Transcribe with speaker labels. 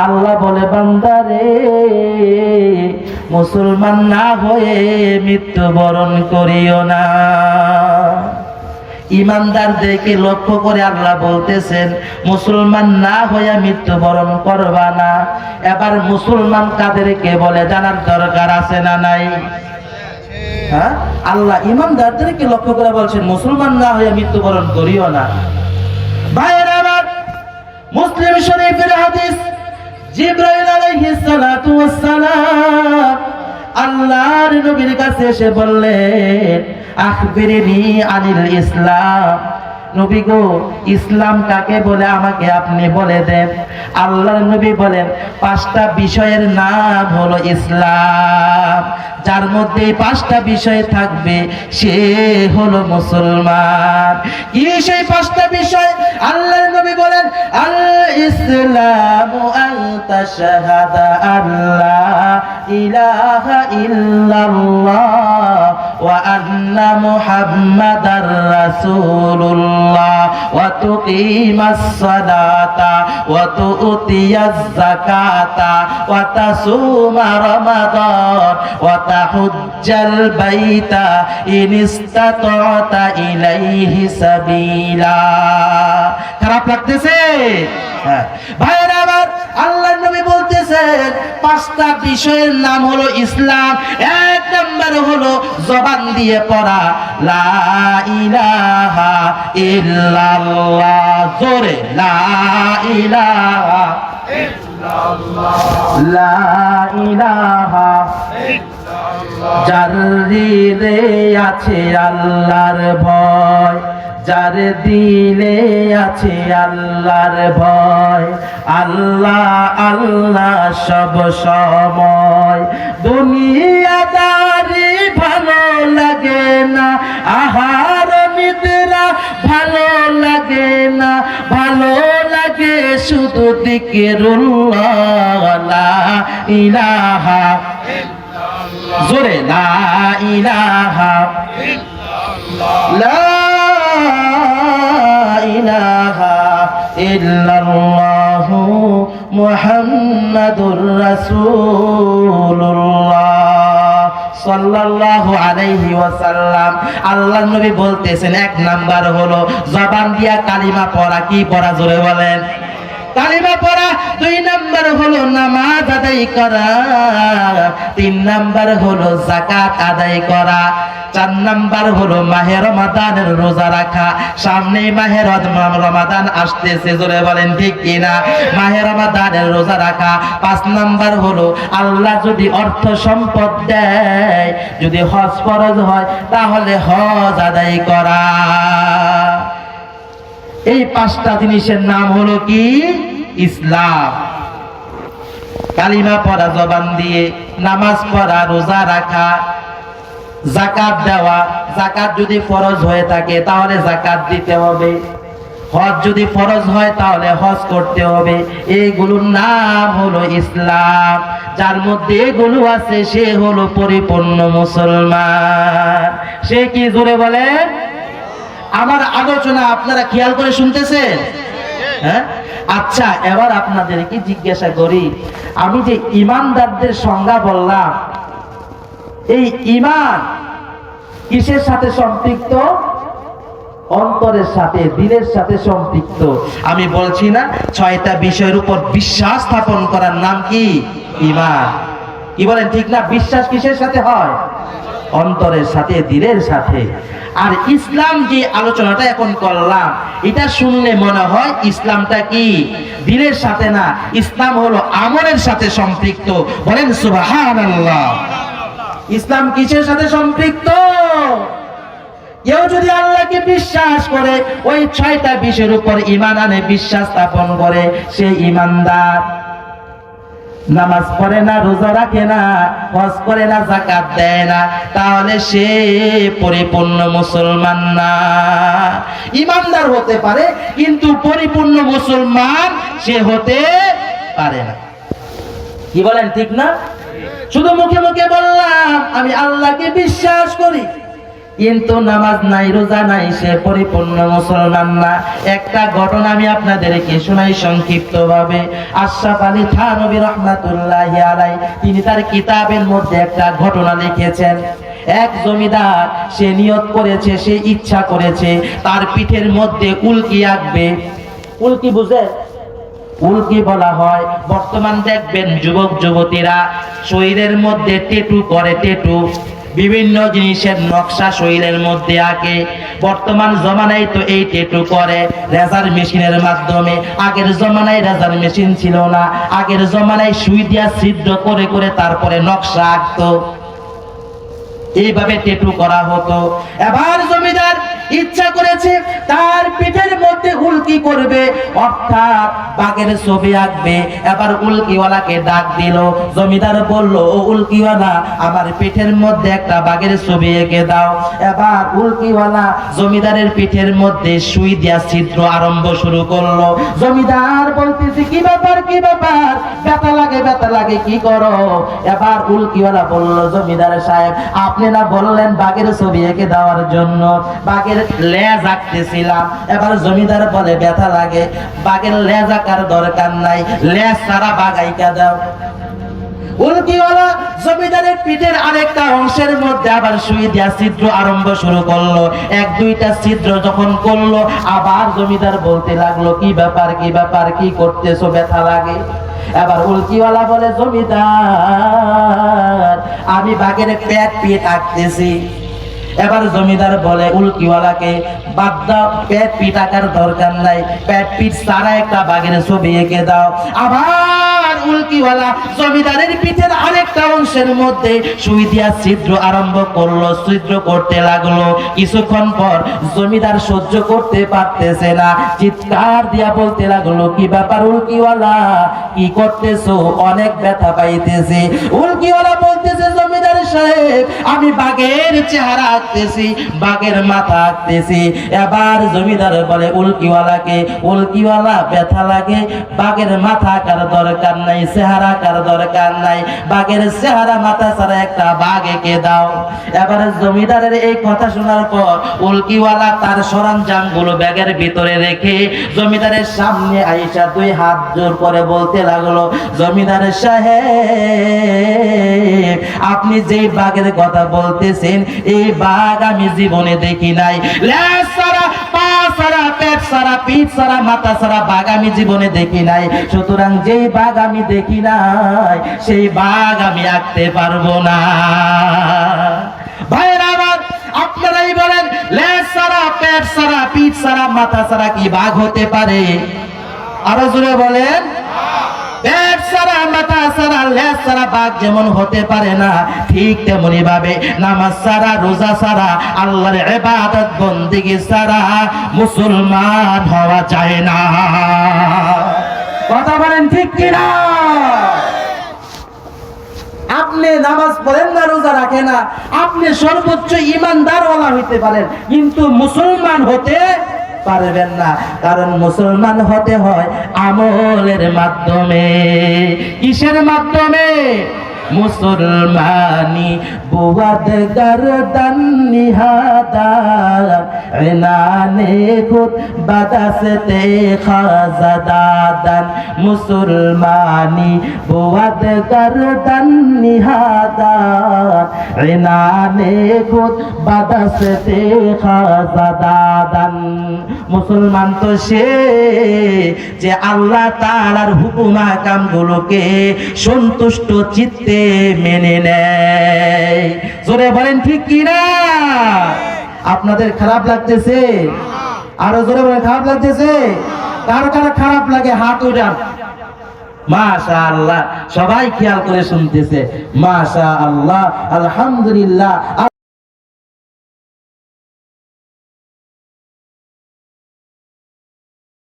Speaker 1: আল্লাহ বলে বান্দারে মুসলমান না হয়ে মৃত্যুবরণ করিও না। ইমানদারদেরকে লক্ষ্য করে আল্লাহ বলতেছেন মুসলমান না হয়ে মৃত্যুবরণ করবা না। এবার মুসলমান কাদেরকে বলে জানার দরকার আছে না নাই? হ্যাঁ, আল্লাহ ইমানদারদেরকে লক্ষ্য করে বলছেন মুসলমান না হয়ে মৃত্যুবরণ করিও না। ভাইয়েরা আমার, মুসলিম শরীফের হাদিস, জিবরাইল আলাইহিস সালাতু ওয়াস সালাম আল্লাহর নবীর কাছে এসে বললেন আখবিরনি আনিল ইসলাম। নবী গো, ইসলাম কাকে বলে আমাকে আপনি বলে দেন। আল্লাহর নবী বলেন 5টা বিষয়ের নাম হলো ইসলাম। যার মধ্যে 5টা বিষয় থাকবে সে হলো মুসলমান। কি সেই 5টা বিষয়? আল্লাহর নবী বলেন আল ইসলামু আন তাশহাদা আল্লাহ ইলাহা ইল্লাল্লাহ ওয়া আন্না মুহাম্মাদার রাসূলুল্লাহ ওয়া তুকিমাস সালাতা ওয়া তুতিয়াজ যাকাতা ওয়া তাসুমা রমাদান ওয়া তাহুজ্জাল বাইতা ইন ইসতাতা'তা ইলাইহি সাবিলা। খারাপ লাগতেছে? হ্যাঁ ভাইরা আমার, আল্লাহর নবী বলতেছেন 5টা বিষয়ের নাম হলো ইসলাম। 1 নাম্বার হলো জবান দিয়ে পড়া লা ইলাহা ইল্লাল্লাহ। জোরে লা ইলাহা ইল্লাল্লাহ, লা ইলাহা ইল্লাল্লাহ। যার দিলে আছে আল্লাহর ভয়, যার দিলে আছে আল্লাহর ভয়, আল্লাহ আল্লাহ সব সময়। দুনিয়াদারি ভালো লাগে না, আহার নিদ্রা ভালো লাগে না, ভালো লাগে শুধু যিকিরুল্লাহ লা ইলাহা ইল্লাল্লাহ। জোরে লা ইলাহা ইল্লাল্লাহ, লা ইলাহা ইল্লাল্লাহু মুহাম্মাদুর রাসূলুল্লাহ সাল্লাল্লাহু আলাইহি ওয়াসাল্লাম। আল্লাহর নবী বলতেছেন 1 নাম্বার হলো জবান দিয়া কালিমা পড়া। কি পড়া? জোরে বলেন। কালিমা পড়া। 2 নাম্বার হলো নামাজ আদায় করা। 3 নাম্বার হলো যাকাত আদায় করা। 4 নাম্বার হলো মাহে রমাদানের রোজা রাখা। সামনে মাহে রমাদান আসতেছে, জোরে বলেন ঠিক কিনা? মাহে রমাদানের রোজা রাখা। 5 নাম্বার হলো আল্লাহ যদি অর্থ সম্পদ দেয়, যদি হজ ফরজ হয় তাহলে হজ আদায় করা। এই 5টা জিনিসের নাম হলো কি? ইসলাম। কালিমা পড়া জবান দিয়ে, নামাজ পড়া, রোজা রাখা, যাকাত দেওয়া। যাকাত যদি ফরজ হয়ে থাকে তাহলে যাকাত দিতে হবে। হজ যদি ফরজ হয় তাহলে হজ করতে হবে। এইগুলোর নাম হলো ইসলাম। যার মধ্যে এগুলো আছে সে হলো পরিপূর্ণ মুসলমান। সে কি? জোরে বলেন। আমার আলোচনা আপনারা খেয়াল করে শুনতেছেন? হ্যাঁ, আচ্ছা এবার আপনাদেরকে জিজ্ঞাসা করি, আমি যে ইমানদারদের সংজ্ঞা বললাম, এই ঈমান কিসের সাথে সম্পৃক্ত? অন্তরের সাথে, দিলের সাথে সম্পৃক্ত। আমি বলছি না 6টা বিষয়ের উপর বিশ্বাস স্থাপন করার নাম কি? ঈমান। কি বলেন ঠিক না? বিশ্বাস কিসের সাথে হয়? অন্তরের সাথে, দিলের সাথে। আর ইসলাম যে আলোচনাটা এখন করলাম, এটা শুনলে মনে হয় ইসলামটা কি দিলের সাথে না, ইসলাম হলো আমলের সাথে সম্পৃক্ত। বলেন সুবহানাল্লাহ। ইসলাম কিসের সাথে সম্পৃক্ত? কেউ যদি আল্লাহকে বিশ্বাস করে, ওই 6টা বিষয়ের উপর ঈমান আনে, বিশ্বাস স্থাপন করে, সে ঈমানদার। নামাজ পড়ে না, রোজা রাখে না, হজ করে না, যাকাত দেয় না, তাহলে সে পরিপূর্ণ মুসলমান না। ঈমানদার হতে পারে কিন্তু পরিপূর্ণ মুসলমান সে হতে পারে না। কি বলেন ঠিক না? শুধু মুখে মুখে বললাম আমি আল্লাহকে বিশ্বাস করি, কিন্তু নামাজ নাই, রোজা নাই, সে পরিপূর্ণ মুসলমান না। একটা ঘটনা আমি আপনাদেরকে শোনাই সংক্ষিপ্তভাবে। আশরাফ আলী থানভী রাহমাতুল্লাহি আলাইহি তিনি তার কিতাবের মধ্যে একটা ঘটনা লিখেছেন। এক জমিদার সে নিয়ত করেছে, সে ইচ্ছা করেছে তার পিঠের মধ্যে উল্কি আঁকবে। উল্কি বুঝে? উল্কি বলা হয়, বর্তমান দেখবেন যুবক যুবতীরা শরীরের মধ্যে টেটু করে, টেটু বিভিন্ন জিনিসের নকশা শরীরের মধ্যে আঁকে। বর্তমান জমানায় তো এই টেটু করে লেজার মেশিনের মাধ্যমে। আগের জমানায় লেজার মেশিন ছিল না, আগের জমানায় সুই দিয়া ছিদ্র করে করে তারপরে নকশা আঁকতো, এইভাবে টেটু করা হতো। এবার জমিদার ইচ্ছা করেছে তার পিঠের মধ্যে উল্কি করবে, অর্থাৎ বাঘের ছবি আঁকবে। এবার উল্কিওয়ালাকে ডাক দিল। জমিদার বলল, ও উল্কিওয়ালা, আমার পিঠের মধ্যে একটা বাঘের ছবি এঁকে দাও। এবার উল্কিওয়ালা জমিদারের পিঠের মধ্যে সুই দিয়া ছিদ্র আরম্ভ শুরু করলো। জমিদার বলতেছে, কি ব্যাপার, কি ব্যাপার, ব্যথা লাগে, ব্যথা লাগে, কি করো? এবার উল্কিওয়ালা বলল, জমিদার সাহেব, আপনি না বললেন বাঘের ছবি এঁকে দেওয়ার জন্য, বাঘের লেজ আঁকতেছিলাম। এবার জমিদার বলে, ব্যথা লাগে, বাঘের লেজ আঁকার দরকার নাই, লেজ ছাড়া বাঘ আঁকা দাও। উল্কিওয়ালা জমিদারের পিঠের আরেকটা অংশের মধ্যে আবার সুই দিয়া ছিদ্র আরম্ভ শুরু করলো। এক দুইটা ছিদ্র যখন করলো, আবার জমিদার বলতে লাগলো, কি ব্যাপার, কি ব্যাপার, কি করতেছো, ব্যথা লাগে? এবার উল্কিওয়ালা বলে, জমিদার, আমি বাঘের পেট পিঠ আঁকতেছি। এবার জমিদার বলে উল্কিওয়ালাকে, বাদ দাও, পেট পিঠ আঁকার দরকার নাই, পেট পিঠ ছাড়া একটা বাঘের ছবি এঁকে দাও। আবার উল্কিওয়ালা জমিদারের পিঠের আরেকটা অংশের মধ্যে সুই দিয়া ছিদ্র আরম্ভ করলো, ছিদ্র করতে লাগলো। কিছুক্ষণ পর জমিদার সহ্য করতে পারতেছে না, চিৎকার দিয়া বলতে লাগলো, কি ব্যাপার উল্কিওয়ালা, কি করতেছো, অনেক ব্যথা পাইতেছে। উল্কিওয়ালা বলতেছে, জমিদার সাহেব, আমি বাঘের চেহারা আঁকতেছি, বাঘের মাথা আঁকতেছি। এবার জমিদার বলে উল্কিওয়ালাকে, উল্কিওয়ালা, ব্যথা লাগে, বাঘের মাথা আঁকার দরকার নাই, চেহারা আঁকার দরকার নাই, বাঘের চেহারা মাথা ছাড়া একটা বাঘ এঁকে দাও। এবার জমিদারের এই কথা শোনার পর উল্কিওয়ালা তার সরঞ্জাম গুলো ব্যাগের ভিতরে রেখে জমিদারের সামনে আইসা দুই হাত জোর করে বলতে লাগলো, জমিদার সাহেব, আপনি যেই বাঘের কথা বলতেছেন, এই বাঘ আমি জীবনে দেখি নাই। লেজ ছাড়া, পা ছাড়া, পেট ছাড়া, পিঠ ছাড়া, মাথা ছাড়া বাঘ আমি জীবনে দেখি নাই। সুতরাং যেই বাঘ আমি দেখি নাই, সেই বাঘ আমি আঁকতে পারবো না। ভাইরা আমার, আপনারাই বলেন, লেজ ছাড়া, পেট ছাড়া, পিঠ ছাড়া, মাথা ছাড়া কি বাঘ হতে পারে? আরো জোরে বলেন। পেট ছাড়া, মাথা ছাড়া, লেজ ছাড়া বাঘ যেমন হতে পারে না, ঠিক তেমনি ভাবে নামাজ ছাড়া, রোজা ছাড়া, আল্লাহর ইবাদত বন্দেগী ছাড়া মুসলমান হওয়া যায় না। কথা বলেন ঠিক কিনা? আপনি নামাজ পড়েন না, রোজা রাখেন না, আপনি সর্বোচ্চ ইমানদারওয়ালা হইতে পারেন, কিন্তু মুসলমান হতে পারবেন না। কারণ মুসলমান হতে হয় আমলের মাধ্যমে। কিসের মাধ্যমে? মুসলমানি বুয়াদ গরদন নিহাদার ইনানে খুদ বাদাসতে খাজাদাদান। মুসলমানি বুয়াদ গরদন নিহাদার ইনানে খুদ বাদাসতে খাজাদাদান। মুসলমান তো সে যে আল্লাহ তাআলার হুকুম আহকাম গুলোকে সন্তুষ্ট চিত্তে মেনে নেয়। জোরে বলেন ঠিক কিনা? আপনাদের খারাপ লাগতেছে? আরো জোরে বলেন, খারাপ লাগতেছে? কার কার খারাপ লাগে হাত উঠান। মাশাআল্লাহ, সবাই খেয়াল করে শুনতেছে। মাশাআল্লাহ, আলহামদুলিল্লাহ।